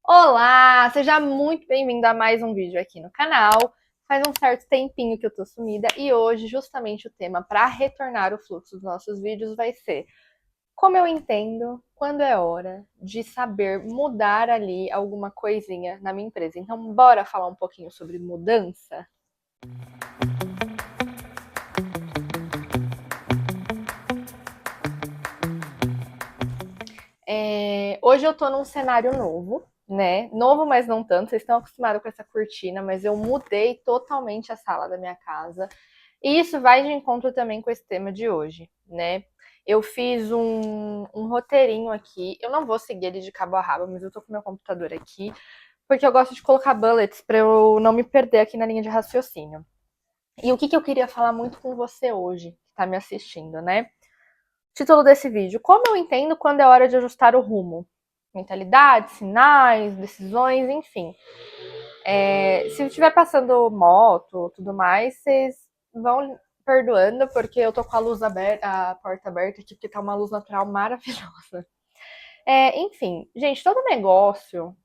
Olá, seja muito bem-vindo a mais um vídeo aqui no canal. Faz um certo tempinho que eu tô sumida e hoje justamente o tema para retornar o fluxo dos nossos vídeos vai ser como eu entendo quando é hora de saber mudar ali alguma coisinha na minha empresa. Então, bora falar um pouquinho sobre mudança? Hoje eu tô num cenário novo, né? Novo, mas não tanto. Vocês estão acostumados com essa cortina, mas eu mudei totalmente a sala da minha casa. E isso vai de encontro também com esse tema de hoje, né? Eu fiz um roteirinho aqui. Eu não vou seguir ele de cabo a rabo, mas eu tô com meu computador aqui, porque eu gosto de colocar bullets para eu não me perder aqui na linha de raciocínio. E o que eu queria falar muito com você hoje, que tá me assistindo, né? Título desse vídeo: Como eu entendo quando é hora de ajustar o rumo? Mentalidade, sinais, decisões, enfim. Se eu estiver passando moto, tudo mais, vocês vão perdoando, porque eu tô com a luz aberta, a porta aberta aqui, porque tá uma luz natural maravilhosa. Enfim, gente, todo negócio,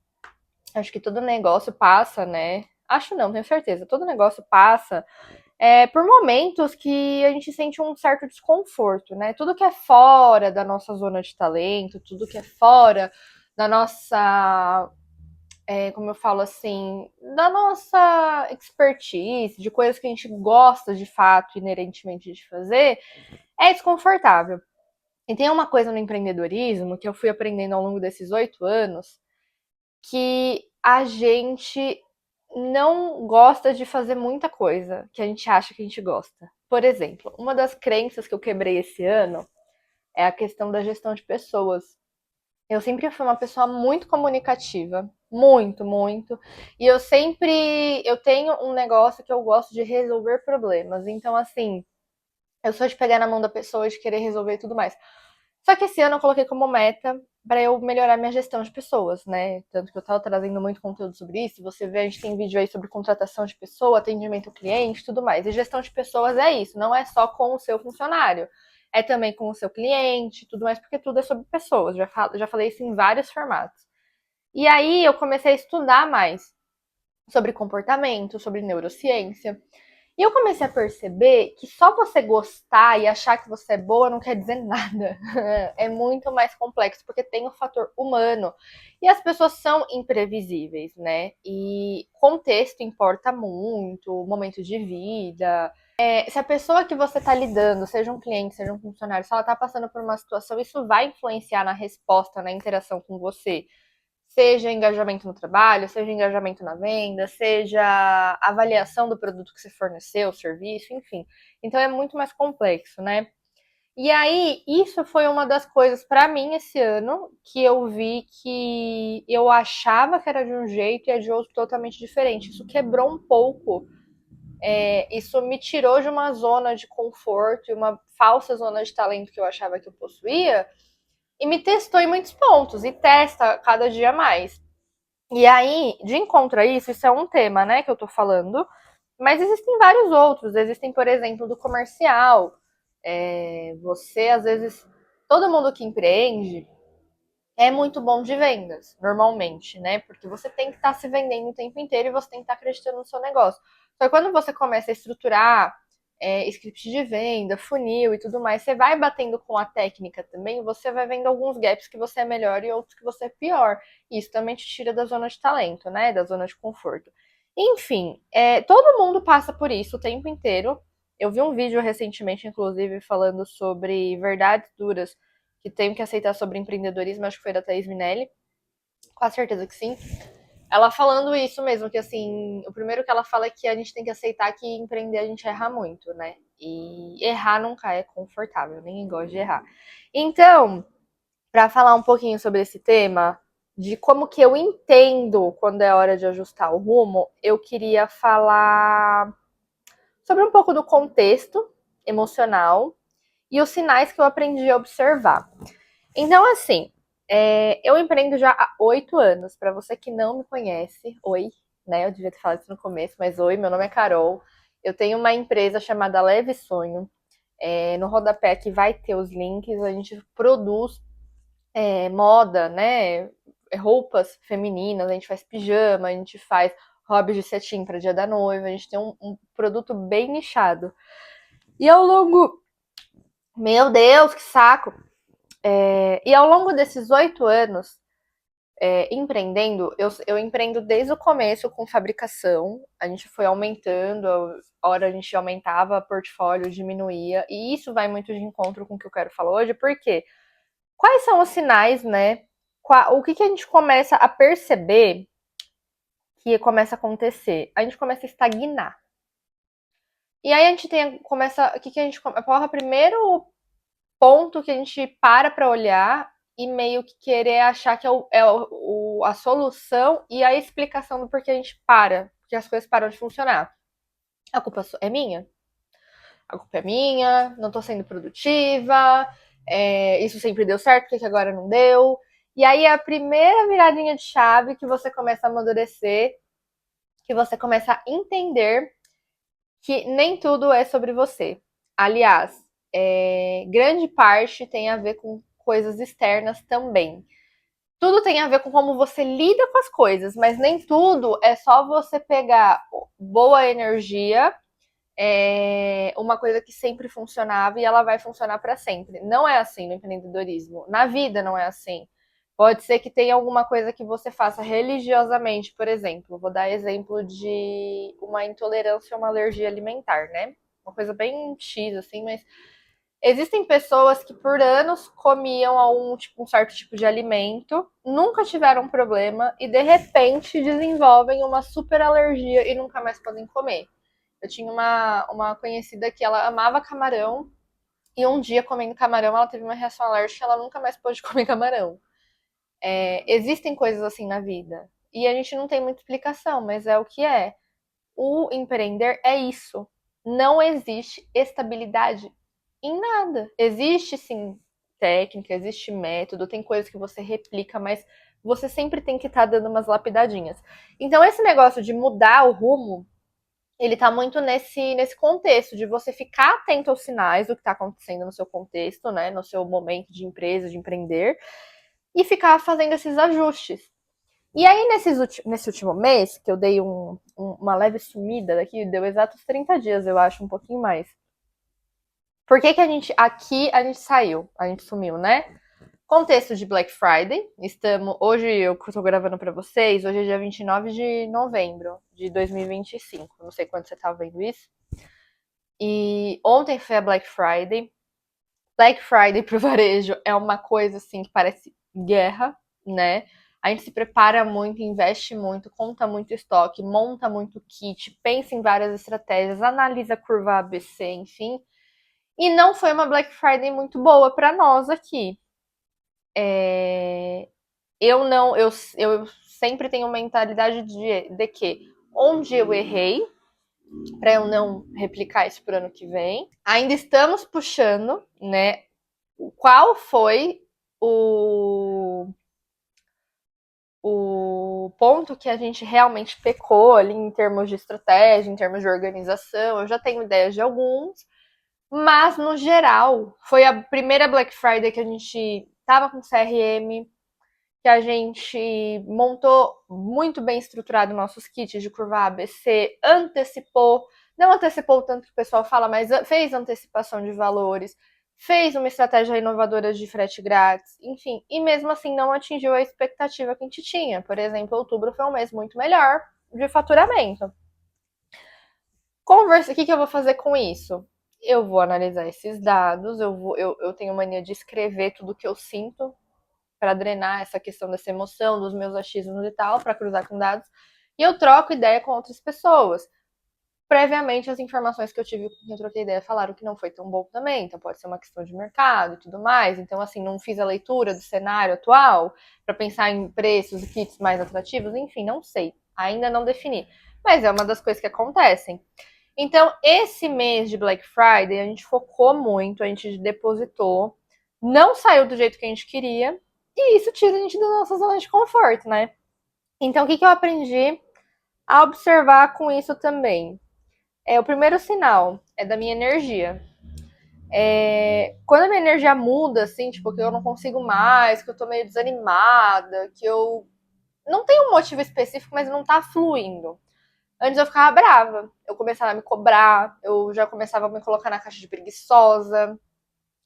acho que todo negócio passa, né? Acho não, tenho certeza. Todo negócio passa por momentos que a gente sente um certo desconforto, né? Tudo que é fora da nossa zona de talento, tudo que é fora da nossa, como eu falo assim, da nossa expertise, de coisas que a gente gosta de fato, inerentemente de fazer, é desconfortável. E tem uma coisa no empreendedorismo que eu fui aprendendo ao longo desses 8 anos, que a gente não gosta de fazer muita coisa que a gente acha que a gente gosta. Por exemplo, uma das crenças que eu quebrei esse ano é a questão da gestão de pessoas. Eu sempre fui uma pessoa muito comunicativa, muito, muito. E eu tenho um negócio que eu gosto de resolver problemas. Então, assim, eu sou de pegar na mão da pessoa, de querer resolver tudo mais. Só que esse ano eu coloquei como meta para eu melhorar minha gestão de pessoas, né? Tanto que eu tava trazendo muito conteúdo sobre isso. Você vê, a gente tem vídeo aí sobre contratação de pessoa, atendimento ao cliente, tudo mais. E gestão de pessoas é isso, não é só com o seu funcionário. É também com o seu cliente, tudo mais, porque tudo é sobre pessoas. Já falei isso em vários formatos. E aí eu comecei a estudar mais sobre comportamento, sobre neurociência. E eu comecei a perceber que só você gostar e achar que você é boa não quer dizer nada. É muito mais complexo, porque tem o fator humano. E as pessoas são imprevisíveis, né? E contexto importa muito, momento de vida. Se a pessoa que você está lidando, seja um cliente, seja um funcionário, se ela está passando por uma situação, isso vai influenciar na resposta, na interação com você. Seja engajamento no trabalho, seja engajamento na venda, seja avaliação do produto que você forneceu, o serviço, enfim. Então é muito mais complexo, né? E aí, isso foi uma das coisas para mim esse ano que eu vi que eu achava que era de um jeito e é de outro totalmente diferente. Isso quebrou um pouco, isso me tirou de uma zona de conforto e uma falsa zona de talento que eu achava que eu possuía e me testou em muitos pontos e testa cada dia mais. E aí, de encontro a isso, isso é um tema, né, que eu tô falando, mas existem vários outros. Existem, por exemplo, do comercial. Você, às vezes, todo mundo que empreende é muito bom de vendas, normalmente, né? Porque você tem que estar se vendendo o tempo inteiro e você tem que estar acreditando no seu negócio. Só que quando você começa a estruturar script de venda, funil e tudo mais, você vai batendo com a técnica também, você vai vendo alguns gaps que você é melhor e outros que você é pior. E isso também te tira da zona de talento, né? Da zona de conforto. Enfim, todo mundo passa por isso o tempo inteiro. Eu vi um vídeo recentemente, inclusive, falando sobre verdades duras que tenho que aceitar sobre empreendedorismo, acho que foi da Thaís Minelli, com certeza que sim. Ela falando isso mesmo, que assim, o primeiro que ela fala é que a gente tem que aceitar que empreender a gente erra muito, né? E errar nunca é confortável, ninguém gosta de errar. Então, para falar um pouquinho sobre esse tema, de como que eu entendo quando é hora de ajustar o rumo, eu queria falar sobre um pouco do contexto emocional e os sinais que eu aprendi a observar. Então, assim, eu empreendo já há 8 anos. Para você que não me conhece, oi, né? Eu devia ter falado isso no começo, mas oi, meu nome é Carol. Eu tenho uma empresa chamada Leve Sonho. No rodapé aqui vai ter os links. A gente produz moda, né? roupas femininas, a gente faz pijama, a gente faz hobby de cetim para dia da noiva, a gente tem um produto bem nichado. E ao longo... Meu Deus, que saco! E ao longo desses 8 anos, empreendendo, eu empreendo desde o começo com fabricação, a gente foi aumentando, a hora a gente aumentava o portfólio, diminuía, e isso vai muito de encontro com o que eu quero falar hoje, porque quais são os sinais, né? O que a gente começa a perceber que começa a acontecer? A gente começa a estagnar. E aí a gente começa, o que a gente, porra, primeiro ponto que a gente para olhar e meio que querer achar que a solução e a explicação do porquê a gente para, porque as coisas param de funcionar. A culpa é minha? A culpa é minha, não tô sendo produtiva, isso sempre deu certo, porque agora não deu. E aí é a primeira viradinha de chave que você começa a amadurecer, que você começa a entender que nem tudo é sobre você. Aliás, grande parte tem a ver com coisas externas também. Tudo tem a ver com como você lida com as coisas, mas nem tudo é só você pegar boa energia, uma coisa que sempre funcionava e ela vai funcionar para sempre. Não é assim no empreendedorismo. Na vida não é assim. Pode ser que tenha alguma coisa que você faça religiosamente, por exemplo. Vou dar exemplo de uma intolerância ou uma alergia alimentar, né? Uma coisa bem X, assim, mas existem pessoas que por anos comiam um certo tipo de alimento, nunca tiveram problema e de repente desenvolvem uma super alergia e nunca mais podem comer. Eu tinha uma conhecida que ela amava camarão e um dia comendo camarão ela teve uma reação alérgica e ela nunca mais pôde comer camarão. Existem coisas assim na vida e a gente não tem muita explicação, mas é o que é. O empreender é isso. Não existe estabilidade em nada. Existe sim técnica, existe método, tem coisas que você replica, mas você sempre tem que estar dando umas lapidadinhas. Então esse negócio de mudar o rumo, ele tá muito nesse contexto de você ficar atento aos sinais do que está acontecendo no seu contexto, né, no seu momento de empresa, de empreender, e ficar fazendo esses ajustes. E aí, nesse último mês, que eu dei uma leve sumida daqui, deu exatos 30 dias, eu acho, um pouquinho mais. Por que a gente saiu? A gente sumiu, né? Contexto de Black Friday. Hoje eu tô gravando para vocês, hoje é dia 29 de novembro de 2025. Não sei quando você tá vendo isso. E ontem foi a Black Friday. Black Friday pro varejo é uma coisa assim que parece guerra, né? A gente se prepara muito, investe muito, conta muito estoque, monta muito kit, pensa em várias estratégias, analisa a curva ABC, enfim. E não foi uma Black Friday muito boa para nós aqui. Eu sempre tenho mentalidade de que onde eu errei, para eu não replicar isso pro ano que vem. Ainda estamos puxando, né? Qual foi o ponto que a gente realmente pecou ali em termos de estratégia, em termos de organização. Eu já tenho ideias de alguns, mas no geral, foi a primeira Black Friday que a gente tava com CRM, que a gente montou muito bem estruturado nossos kits de curva ABC, não antecipou tanto que o pessoal fala, mas fez antecipação de valores, fez uma estratégia inovadora de frete grátis, enfim, e mesmo assim não atingiu a expectativa que a gente tinha. Por exemplo, outubro foi um mês muito melhor de faturamento. O que eu vou fazer com isso? Eu vou analisar esses dados, eu tenho mania de escrever tudo que eu sinto para drenar essa questão dessa emoção, dos meus achismos e tal, para cruzar com dados, e eu troco ideia com outras pessoas. Previamente, as informações que eu tive com quem eu troquei ideia falaram que não foi tão bom também, então pode ser uma questão de mercado e tudo mais. Então, assim, não fiz a leitura do cenário atual para pensar em preços e kits mais atrativos, enfim, não sei. Ainda não defini. Mas é uma das coisas que acontecem. Então, esse mês de Black Friday, a gente focou muito, a gente depositou, não saiu do jeito que a gente queria, e isso tira a gente da nossa zona de conforto, né? Então, o que eu aprendi a observar com isso também? O primeiro sinal é da minha energia. Quando a minha energia muda, assim, tipo, que eu não consigo mais, que eu tô meio desanimada, que eu Não tem um motivo específico, mas não tá fluindo. Antes eu ficava brava, eu começava a me cobrar, eu já começava a me colocar na caixa de preguiçosa.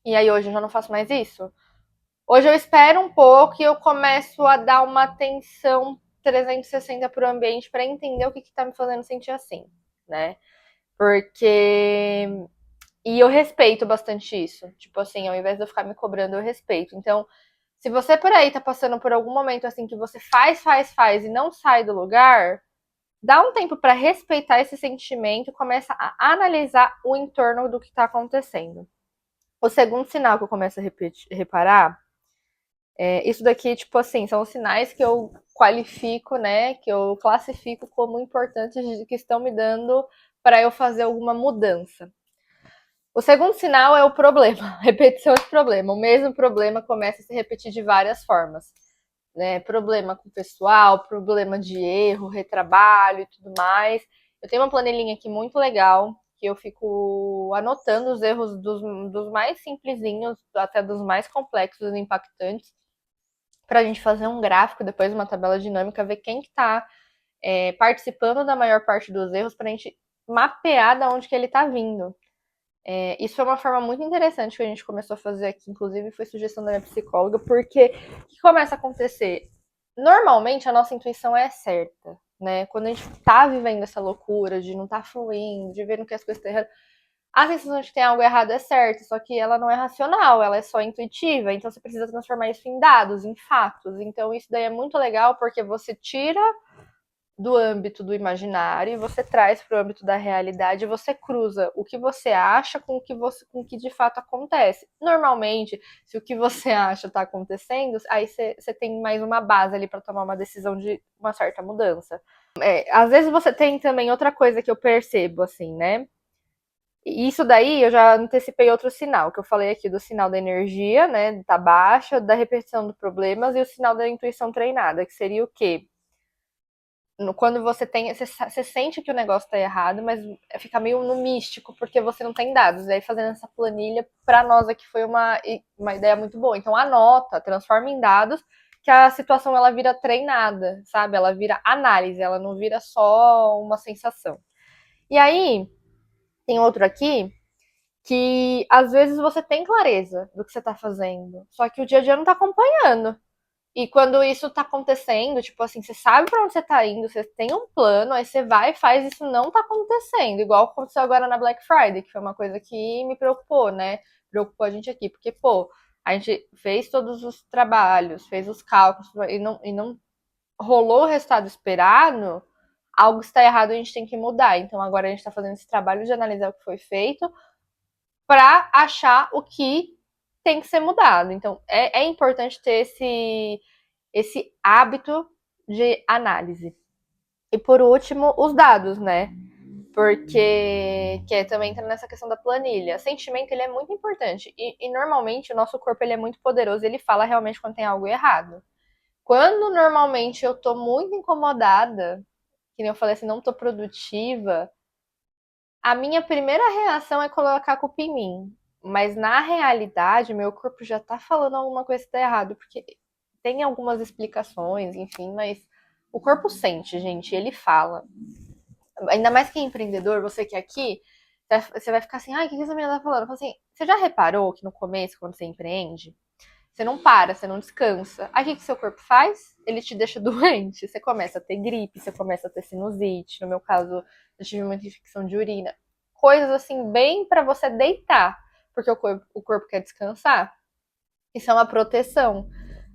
E aí hoje eu já não faço mais isso. Hoje eu espero um pouco e eu começo a dar uma atenção 360 para o ambiente para entender o que está me fazendo sentir assim, né? Porque. E eu respeito bastante isso. Tipo assim, ao invés de eu ficar me cobrando, eu respeito. Então, se você por aí tá passando por algum momento assim que você faz e não sai do lugar, dá um tempo para respeitar esse sentimento e começa a analisar o entorno do que tá acontecendo. O segundo sinal que eu começo a reparar isso daqui, tipo assim, são os sinais que eu qualifico, né? Que eu classifico como importantes que estão me dando para eu fazer alguma mudança. O segundo sinal é o problema, repetição de problema. O mesmo problema começa a se repetir de várias formas. Né? Problema com o pessoal, problema de erro, retrabalho e tudo mais. Eu tenho uma planilhinha aqui muito legal, que eu fico anotando os erros dos mais simplesinhos até dos mais complexos e impactantes para a gente fazer um gráfico, depois uma tabela dinâmica, ver quem que está participando da maior parte dos erros para a gente mapear da onde que ele está vindo. Isso é uma forma muito interessante que a gente começou a fazer aqui, inclusive foi sugestão da minha psicóloga, porque o que começa a acontecer? Normalmente a nossa intuição é certa, né? Quando a gente tá vivendo essa loucura de não tá fluindo, de ver que as coisas estão erradas, a sensação de que tem algo errado é certa, só que ela não é racional, ela é só intuitiva, então você precisa transformar isso em dados, em fatos. Então isso daí é muito legal porque você tira do âmbito do imaginário e você traz para o âmbito da realidade e você cruza o que você acha com o que de fato acontece. Normalmente, se o que você acha está acontecendo, aí você tem mais uma base ali para tomar uma decisão de uma certa mudança. Às vezes você tem também outra coisa que eu percebo, assim, né? Isso daí eu já antecipei outro sinal, que eu falei aqui do sinal da energia, né? Tá baixa, da repetição dos problemas e o sinal da intuição treinada, que seria o quê? Quando você tem. Você sente que o negócio tá errado, mas fica meio no místico, porque você não tem dados. E aí, fazendo essa planilha, para nós aqui foi uma ideia muito boa. Então, anota, transforma em dados, que a situação ela vira treinada, sabe? Ela vira análise, ela não vira só uma sensação. E aí, tem outro aqui que às vezes você tem clareza do que você tá fazendo, só que o dia a dia não tá acompanhando. E quando isso tá acontecendo, tipo assim, você sabe pra onde você tá indo, você tem um plano, aí você vai e faz, isso não tá acontecendo. Igual aconteceu agora na Black Friday, que foi uma coisa que me preocupou, né? Preocupou a gente aqui, porque, pô, a gente fez todos os trabalhos, fez os cálculos e não rolou o resultado esperado, algo está errado, a gente tem que mudar. Então agora a gente tá fazendo esse trabalho de analisar o que foi feito para achar o que tem que ser mudado. Então é importante ter esse hábito de análise. E por último, os dados, né? Porque também entra nessa questão da planilha. Sentimento ele é muito importante e normalmente o nosso corpo ele é muito poderoso, ele fala realmente quando tem algo errado. Quando normalmente eu tô muito incomodada, que nem eu falei assim, não tô produtiva, a minha primeira reação é colocar a culpa em mim. Mas na realidade, meu corpo já tá falando alguma coisa que tá errado, porque tem algumas explicações, enfim, mas o corpo sente, gente, ele fala. Ainda mais que é empreendedor, você que é aqui, você vai ficar assim, ai, o que essa menina tá falando? Eu falo assim, você já reparou que no começo, quando você empreende, você não para, você não descansa. Aí o que seu corpo faz? Ele te deixa doente. Você começa a ter gripe, você começa a ter sinusite. No meu caso, eu tive muita infecção de urina. Coisas assim, bem para você deitar, porque o corpo quer descansar. Isso é uma proteção.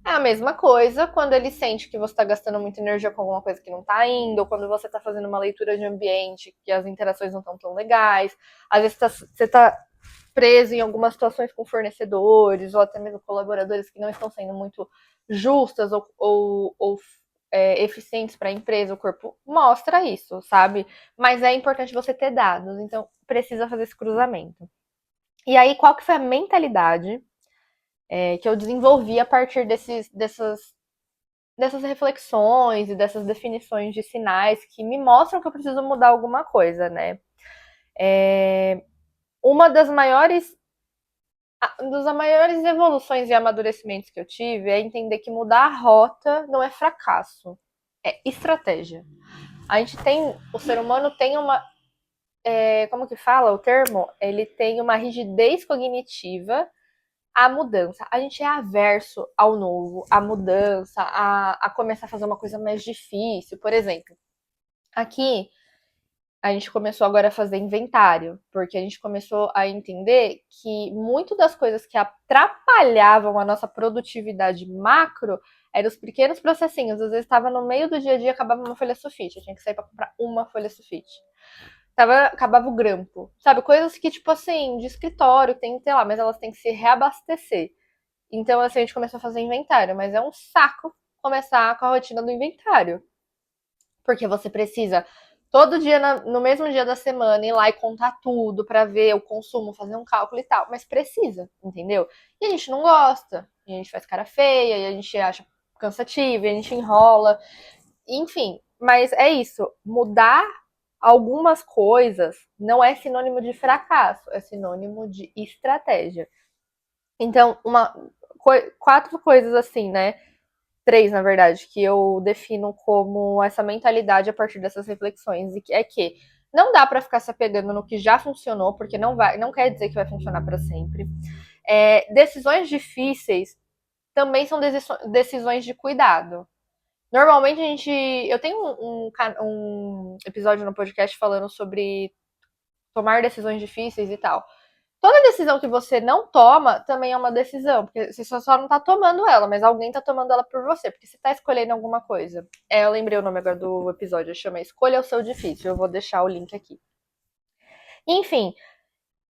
É a mesma coisa quando ele sente que você está gastando muita energia com alguma coisa que não está indo, ou quando você está fazendo uma leitura de ambiente que as interações não estão tão legais. Às vezes você está preso em algumas situações com fornecedores ou até mesmo colaboradores que não estão sendo muito justas ou eficientes para a empresa, o corpo mostra isso, sabe? Mas é importante você ter dados, então precisa fazer esse cruzamento. E aí, qual que foi a mentalidade que eu desenvolvi a partir dessas reflexões e dessas definições de sinais que me mostram que eu preciso mudar alguma coisa, né? Uma das maiores evoluções e amadurecimentos que eu tive é entender que mudar a rota não é fracasso. é estratégia. O ser humano tem uma, como que fala o termo? Ele tem uma rigidez cognitiva à mudança. A gente é averso ao novo, à mudança, a começar a fazer uma coisa mais difícil. Por exemplo, aqui a gente começou agora a fazer inventário, porque a gente começou a entender que muito das coisas que atrapalhavam a nossa produtividade macro eram os pequenos processinhos. Às vezes estava no meio do dia a dia, acabava uma folha sulfite, eu tinha que sair para comprar uma folha sulfite. Acabava o grampo, sabe? Coisas que, tipo assim, de escritório tem que ter lá, mas elas têm que se reabastecer. Então, assim, a gente começou a fazer inventário, mas é um saco começar com a rotina do inventário. Porque você precisa todo dia, no mesmo dia da semana, ir lá e contar tudo pra ver o consumo, fazer um cálculo e tal. Mas precisa, entendeu? E a gente não gosta. E a gente faz cara feia, e a gente acha cansativo, e a gente enrola. Enfim, mas é isso. Mudar algumas coisas não é sinônimo de fracasso, é sinônimo de estratégia. Então, 4 coisas assim, né? 3, na verdade, que eu defino como essa mentalidade a partir dessas reflexões. E que é que não dá para ficar se apegando no que já funcionou, porque não quer dizer que vai funcionar para sempre. Decisões difíceis também são decisões de cuidado. Normalmente eu tenho um episódio no podcast falando sobre tomar decisões difíceis e tal. Toda decisão que você não toma também é uma decisão, porque você só não tá tomando ela, mas alguém tá tomando ela por você, porque você tá escolhendo alguma coisa. Eu lembrei o nome agora do episódio, chama Escolha o Seu Difícil, eu vou deixar o link aqui. Enfim,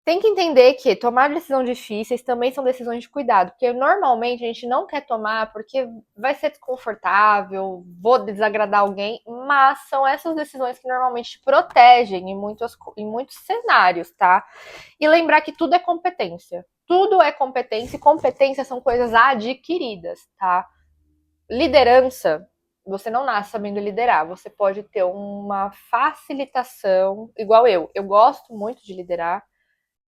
tem que entender que tomar decisões difíceis também são decisões de cuidado, porque normalmente a gente não quer tomar porque vai ser desconfortável, vou desagradar alguém, mas são essas decisões que normalmente te protegem em muitos cenários, tá? E lembrar que tudo é competência. Tudo é competência e competência são coisas adquiridas, tá? Liderança, você não nasce sabendo liderar, você pode ter uma facilitação, igual eu. Eu gosto muito de liderar,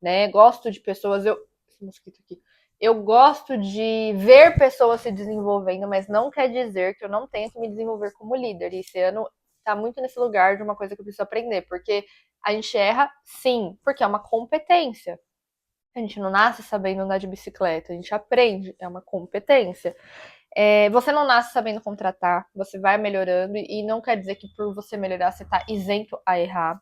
né? Gosto de pessoas, esse mosquito aqui. Eu gosto de ver pessoas se desenvolvendo, mas não quer dizer que eu não tenha que me desenvolver como líder. E esse ano tá muito nesse lugar de uma coisa que eu preciso aprender, porque a gente erra, sim, porque é uma competência. A gente não nasce sabendo andar de bicicleta, a gente aprende, é uma competência. Você não nasce sabendo contratar, você vai melhorando e não quer dizer que por você melhorar você está isento a errar.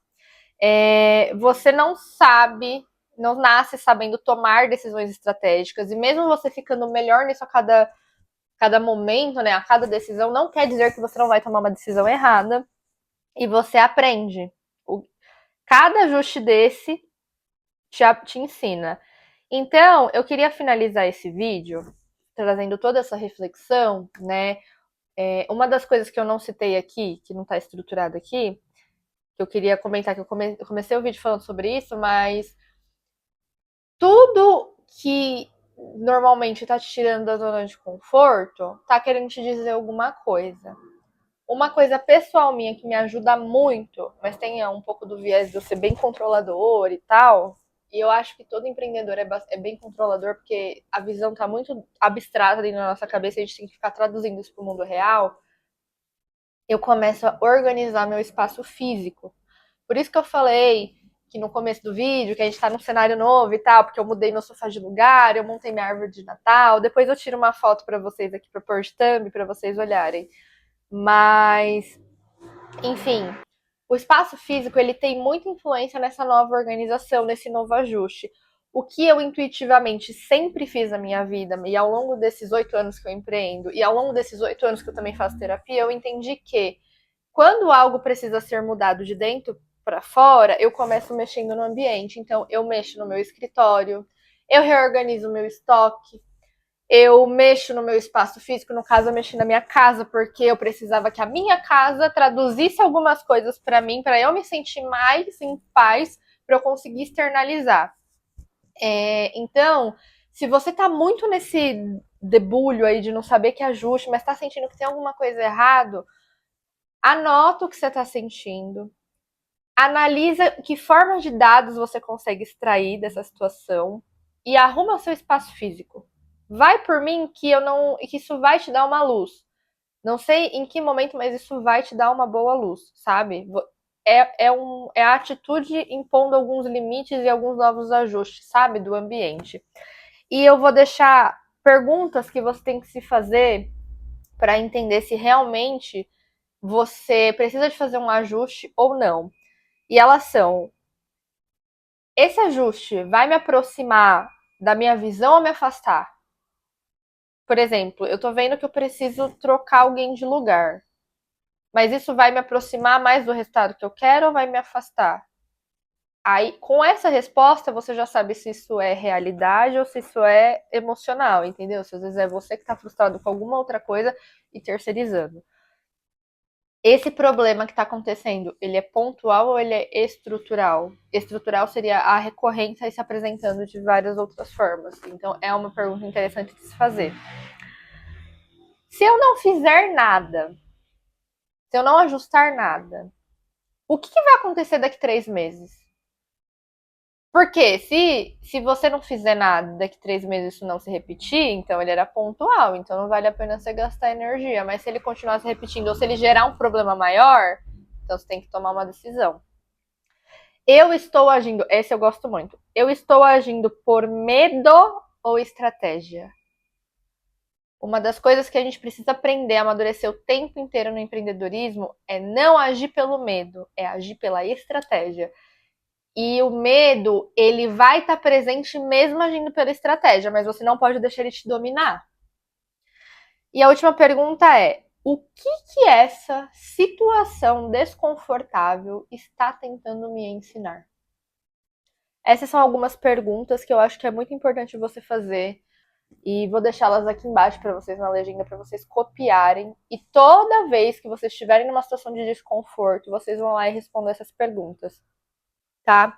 Você não nasce sabendo tomar decisões estratégicas, e mesmo você ficando melhor nisso a cada momento, né, a cada decisão, não quer dizer que você não vai tomar uma decisão errada, e você aprende. Cada ajuste desse te ensina. Então, eu queria finalizar esse vídeo trazendo toda essa reflexão, né? Uma das coisas que eu não citei aqui, que não está estruturada aqui, que eu queria comentar, que eu comecei o vídeo falando sobre isso, mas tudo que normalmente tá te tirando da zona de conforto, tá querendo te dizer alguma coisa. Uma coisa pessoal minha que me ajuda muito, mas tem um pouco do viés de eu ser bem controlador e tal, e eu acho que todo empreendedor é bem controlador, porque a visão tá muito abstrata dentro da nossa cabeça e a gente tem que ficar traduzindo isso pro mundo real. Eu começo a organizar meu espaço físico. Por isso que eu falei que no começo do vídeo, que a gente tá num cenário novo e tal, porque eu mudei meu sofá de lugar, eu montei minha árvore de Natal. Depois eu tiro uma foto para vocês aqui pra pôr de thumb, pra vocês olharem. Mas, enfim, o espaço físico ele tem muita influência nessa nova organização, nesse novo ajuste. O que eu intuitivamente sempre fiz na minha vida, e ao longo desses 8 anos que eu empreendo, e ao longo desses 8 anos que eu também faço terapia, eu entendi que quando algo precisa ser mudado de dentro para fora, eu começo mexendo no ambiente. Então, eu mexo no meu escritório, eu reorganizo o meu estoque, eu mexo no meu espaço físico, no caso, eu mexi na minha casa, porque eu precisava que a minha casa traduzisse algumas coisas para mim, para eu me sentir mais em paz, para eu conseguir externalizar. Então, se você tá muito nesse debulho aí de não saber que ajuste, mas tá sentindo que tem alguma coisa errado, anota o que você está sentindo, analisa que forma de dados você consegue extrair dessa situação e arruma o seu espaço físico. Vai por mim que eu não, que isso vai te dar uma luz. Não sei em que momento, mas isso vai te dar uma boa luz, sabe? É a atitude impondo alguns limites e alguns novos ajustes, sabe? Do ambiente. E eu vou deixar perguntas que você tem que se fazer para entender se realmente você precisa de fazer um ajuste ou não. E elas são: esse ajuste vai me aproximar da minha visão ou me afastar? Por exemplo, eu tô vendo que eu preciso trocar alguém de lugar. Mas isso vai me aproximar mais do resultado que eu quero ou vai me afastar? Aí, com essa resposta, você já sabe se isso é realidade ou se isso é emocional, entendeu? Se às vezes é você que tá frustrado com alguma outra coisa e terceirizando. Esse problema que está acontecendo, ele é pontual ou ele é estrutural? Estrutural seria a recorrência e se apresentando de várias outras formas. Então, é uma pergunta interessante de se fazer. Se eu não fizer nada, se eu não ajustar nada, o que vai acontecer daqui 3 meses? Porque se você não fizer nada, daqui 3 meses isso não se repetir, então ele era pontual, então não vale a pena você gastar energia. Mas se ele continuar se repetindo ou se ele gerar um problema maior, então você tem que tomar uma decisão. Eu estou agindo, esse eu gosto muito. Eu estou agindo por medo ou estratégia? Uma das coisas que a gente precisa aprender a amadurecer o tempo inteiro no empreendedorismo é não agir pelo medo, é agir pela estratégia. E o medo, ele vai estar presente mesmo agindo pela estratégia, mas você não pode deixar ele te dominar. E a última pergunta é: o que essa situação desconfortável está tentando me ensinar? Essas são algumas perguntas que eu acho que é muito importante você fazer. E vou deixá-las aqui embaixo para vocês na legenda, para vocês copiarem. E toda vez que vocês estiverem numa situação de desconforto, vocês vão lá e respondem essas perguntas, tá?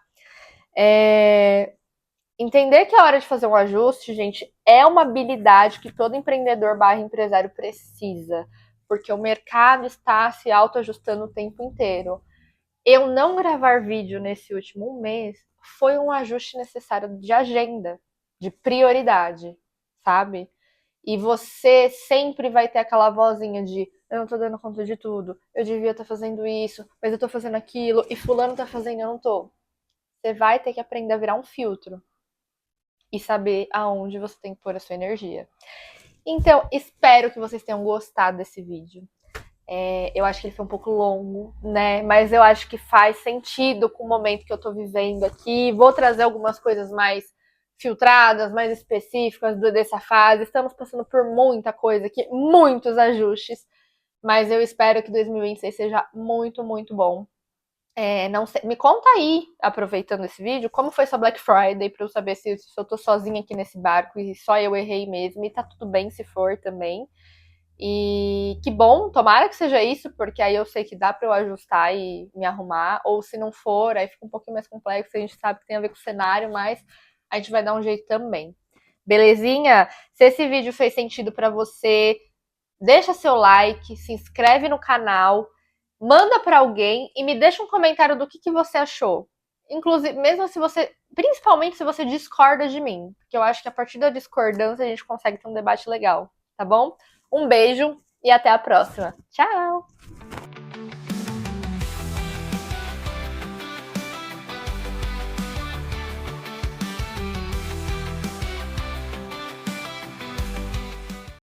Entender que é hora de fazer um ajuste, gente, é uma habilidade que todo empreendedor barra empresário precisa, porque o mercado está se autoajustando o tempo inteiro. Eu não gravar vídeo nesse último mês foi um ajuste necessário de agenda, de prioridade, sabe? E você sempre vai ter aquela vozinha de eu não tô dando conta de tudo, eu devia estar fazendo isso, mas eu tô fazendo aquilo, e fulano tá fazendo e eu não tô. Você vai ter que aprender a virar um filtro e saber aonde você tem que pôr a sua energia. Então, espero que vocês tenham gostado desse vídeo. Eu acho que ele foi um pouco longo, né? Mas eu acho que faz sentido com o momento que eu tô vivendo aqui. Vou trazer algumas coisas mais filtradas, mais específicas dessa fase. Estamos passando por muita coisa aqui, muitos ajustes. Mas eu espero que 2026 seja muito, muito bom. Não sei, me conta aí, aproveitando esse vídeo, como foi sua Black Friday, pra eu saber se eu tô sozinha aqui nesse barco e só eu errei mesmo. E tá tudo bem se for também. E que bom, tomara que seja isso, porque aí eu sei que dá para eu ajustar e me arrumar. Ou se não for, aí fica um pouquinho mais complexo, a gente sabe que tem a ver com o cenário, mas a gente vai dar um jeito também. Belezinha? Se esse vídeo fez sentido para você, deixa seu like, se inscreve no canal, manda para alguém e me deixa um comentário do que você achou. Inclusive, mesmo se você, principalmente se você discorda de mim, porque eu acho que a partir da discordância a gente consegue ter um debate legal, tá bom? Um beijo e até a próxima. Tchau!